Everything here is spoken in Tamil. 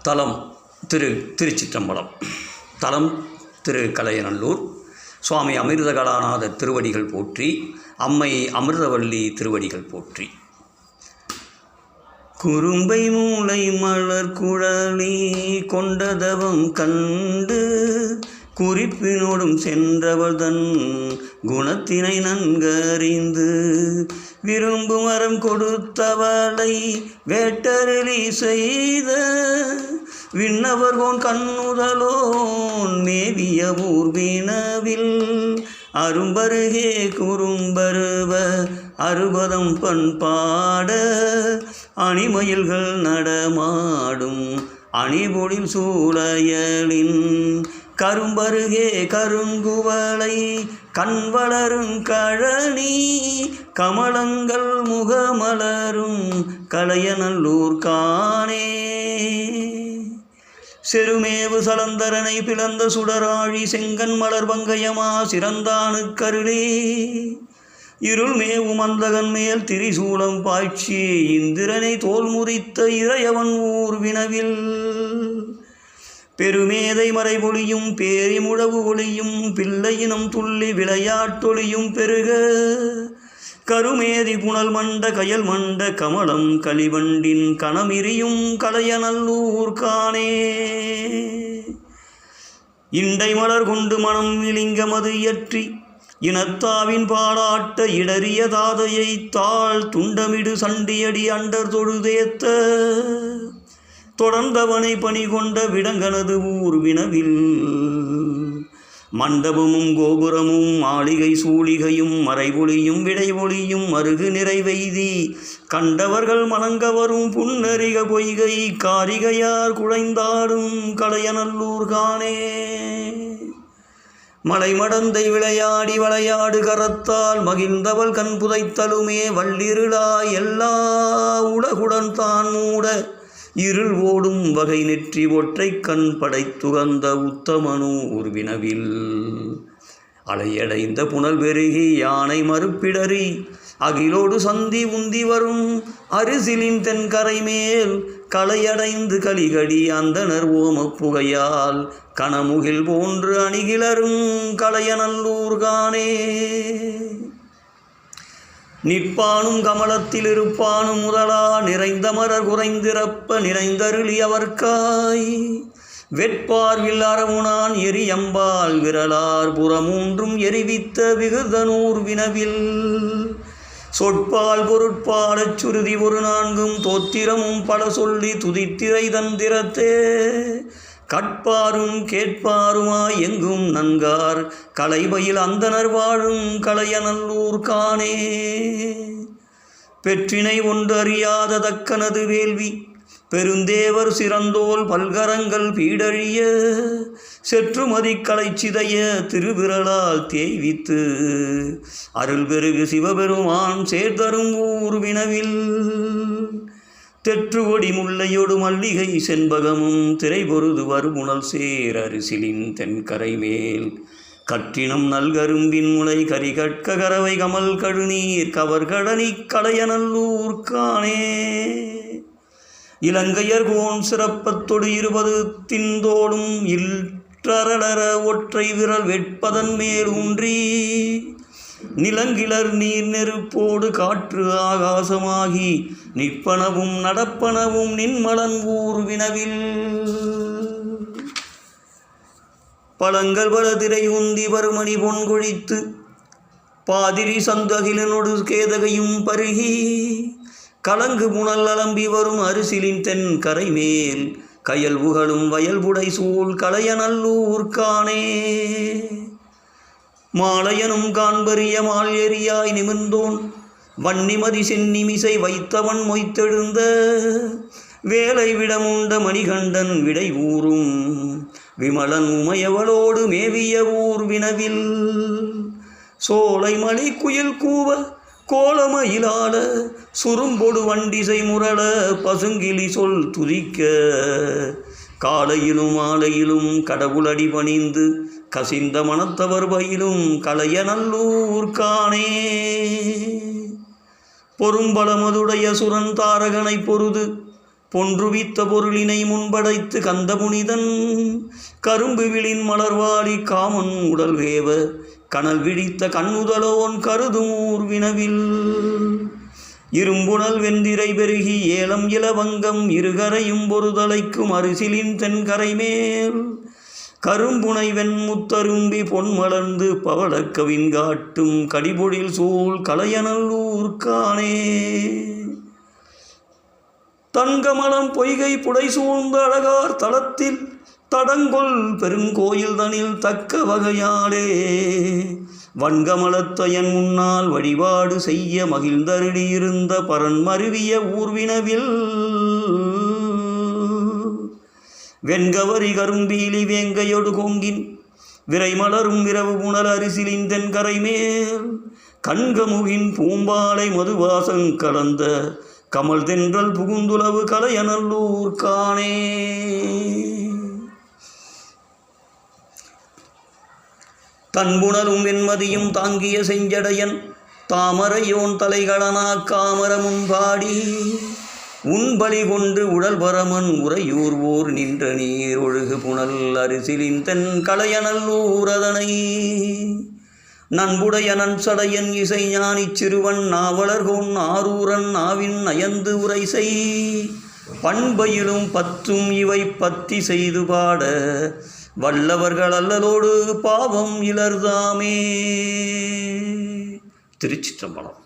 தலம் திருச்சிற்றம்பலம். தலம் திரு கலையநல்லூர். சுவாமி அமிர்தகலாநாதர் திருவடிகள் போற்றி. அம்மை அமிர்தவல்லி திருவடிகள் போற்றி. குறும்பை மூளை மலர் குழலி கொண்டதவம் கண்டு குறிப்பினோடும் சென்றவள் தன் குணத்தினை நன்கறிந்து விரும்பும் வரம் கொடுத்தவளை வேட்டரளி செய்த விண்ணவர்கோன் கண்ணுதலோன் மேவிய ஊர்வினவில் அரும்பருகே குறும்பருவ அறுபதம் பண்பாட அணிமயில்கள் நடமாடும் அணிபொழில் சூளையலின் கரும்பருகே கருங்குவளை கண்வளரும் கழனி கமலங்கள் முகமலரும் கலையநல்லூர் காணே. செருமேவு சலந்தரனை பிளந்த சுடராழி செங்கன் மலர் பங்கயமா சிறந்தானு கருளே இருள்மேவு மந்தகன் மேல் திரிசூலம் பாய்ச்சி இந்திரனை தோல் முறித்த இறையவன் ஊர் வினவில் பெருமேதை மறைபொழியும் பேரிமுழவு ஒளியும் பிள்ளையினம் துள்ளி விளையாட்டொழியும் பெருக கருமேதி புனல் மண்ட கயல் மண்ட கமலம் கலிவண்டின் கணமிரியும் கலையநல்லூர் காணே. இண்டை மலர் கொண்டு மனம் இலிங்கமது இயற்றி இனத்தாவின் பாலாட்ட இடறிய தாதையை தாழ் துண்டமிடு சண்டியடி அண்டர் தொழுதேத்த தொடர்ந்தவனை பணி கொண்ட விடங்கனது ஊர் வினவில் மண்டபமும் கோபுரமும் மாளிகை சூளிகையும் மறைபொழியும் விடைபொழியும் அருகு நிறைவெய்தி கண்டவர்கள் மணங்கவரும் புன்னரிக பொய்கை காரிகையார் குழைந்தாடும் கலையநல்லூர் காணே. மலைமடந்தை விளையாடி வளையாடு கரத்தால் மகிழ்ந்தவள் கண் புதைத்தலுமே வள்ளிருளாய் எல்லா உலகுடன் தான் மூட இருள் ஓடும் வகை நெற்றி ஒற்றை கண் படைத்துகந்த உத்தமனூர் வினவில் அலையடைந்த புனல் பெருகி யானை மறுப்பிடறி அகிலோடு சந்தி உந்தி வரும் அரிசிலின் தென்கரை மேல் களையடைந்து கலிகடி அந்தனர் ஓம புகையால் கனமுகில் போன்று அணிகிலரும் கலையநல்லூர் காணே. நிற்பானும் கமலத்தில் இருப்பானும் முதலா நிறைந்த மலர் குறைந்திறப்ப நிறைந்தருளி அவர்காய் வெட்பார்வில் அரவுணான் எரியம்பால் விரலார் புறமூன்றும் எரிவித்த விகுதனூர் வினவில் சொற்பால் பொருட்பாடச் சுருதி ஒரு நான்கும் தோத்திரமும் பல சொல்லி துதித்திரை தந்திரத்தே கட்பாரும் கேட்பாருமாய் எங்கும் நன்கார் கலைபயில் அந்தனர் வாழும் கலையநல்லூர் காணே. பெற்றினை ஒன்று அறியாத தக்கனது வேள்வி பெருந்தேவர் சிறந்தோல் பல்கரங்கள் பீடழிய செற்றுமதி கலைச்சிதைய திருவிரலால் தேய்வித்து அருள் பெருகு சிவபெருமான் சேர்தரும் ஊர் வினவில் தெற்றுகொடி முல்லையொடு மல்லிகை செண்பகமும் திரைபொருது வருமுணல் சேர் அரிசிலின் தென்கரை மேல் கற்றினம் நல்கரும்பின் முளை கரிகட்க கரவை கமல் கழுநீர் கவர்கடனி கலையநல்லூர் காணே. இலங்கையர் கோன் சிறப்பத்தொடு 20 தின்தோடும் இற்றரளர ஒற்றை விரல் வெட்பதன் மேல் ஊன்றி நிலங்கிலர் நீர் நெருப்போடு காற்று ஆகாசமாகி நிற்பனவும் நடப்பனவும் நின்மலன் ஊர் வினவில் பழங்கள் பல திரை உந்தி வருமணி பொன்குழித்து பாதிரி சந்தகிலனொடு கேதகையும் பருகி கலங்கு புனல் அலம்பி வரும் அரிசிலின் தென் கரை மேல் கயல் புகழும் வயல்புடை சூழ் கலையநல்லூர் காணே. மாலையனும் காண்பறிய மால் எரியாய் நிமிர்ந்தோன் வன்னிமதி சென்னிமிசை வைத்தவன் மொய்த்தெழுந்த வேலை விடமுண்ட மணிகண்டன் விடை ஊறும் விமலன் உமையவளோடு மேவிய ஊர் வினவில் சோலை மலை குயில் கூவ கோலமயிலாட சுரும்பொடு வண்டிசை முரள பசுங்கிளி சொல் துதிக்க காலையிலும் மாலையிலும் கடவுளடி பணிந்து கசிந்த மனத்தவர் பயிலும் கலையநல்லூர் காணே. பொரும்பலமதுடைய சுரன் தாரகனை பொருது பொன்றுவித்த பொருளினை முன்படைத்து கந்தமுனிதன் கரும்பு விழின் மலர்வாளி காமன் உடல் வேவ கனல் விழித்த கண்ணுதலோன் கருதுமூர் வினவில் இரும்புணல் வெந்திரை பெருகி ஏலம் இளவங்கம் இருகரையும் பொறுதலைக்கும் அரிசிலின் தென்கரை மேல் கரும்புனை வெண்முத்தரும்பி பொன்மலர்ந்து பவளக்கவின் காட்டும் கடிபொழில் சூழ் கலையநல்லூர்கானே தன்கமலம் பொய்கை புடை சூழ்ந்த அழகார் தளத்தில் தடங்கொள் பெருங்கோயில் தனில் தக்க வகையாலே வன்கமலத்தையன் முன்னால் வழிபாடு செய்ய மகிழ்ந்தருளியிருந்த பரன் மருவிய ஊர்வினவில் வெண்கவரி கரும்பீலி வேங்கையொடு கொங்கின் விரைமலரும் விரவு புனல் அரிசிலின் தென்கரை மேல் கண்கமுகின் பூம்பாலை மதுவாசங் கலந்த கமல் தென்றல் புகுந்துளவு கலையநல்லூர்கானே தன்புணரும் வெண்மதியும் தாங்கிய செஞ்சடையன் தாமரையோன் தலைகளனா காமர முன்பாடி உன்பலி கொண்டு உடல் பரமன் உறையூர் ஊர் நின்ற நீர் ஒழுகு புனல் அரிசிலின் தென் கலையநல்லூரதனை நண்புடைய நன்சடையன் இசை ஞானிச் சிறுவன் நாவலர்கோன் ஆரூரன் நாவின் நயந்து உரைசை பண்பையிலும் பத்தும் இவை பத்தி செய்து பாட வல்லவர்கள் அல்லலோடு பாவம் இலர்தாமே. திருச்சிற்றம்பலம்.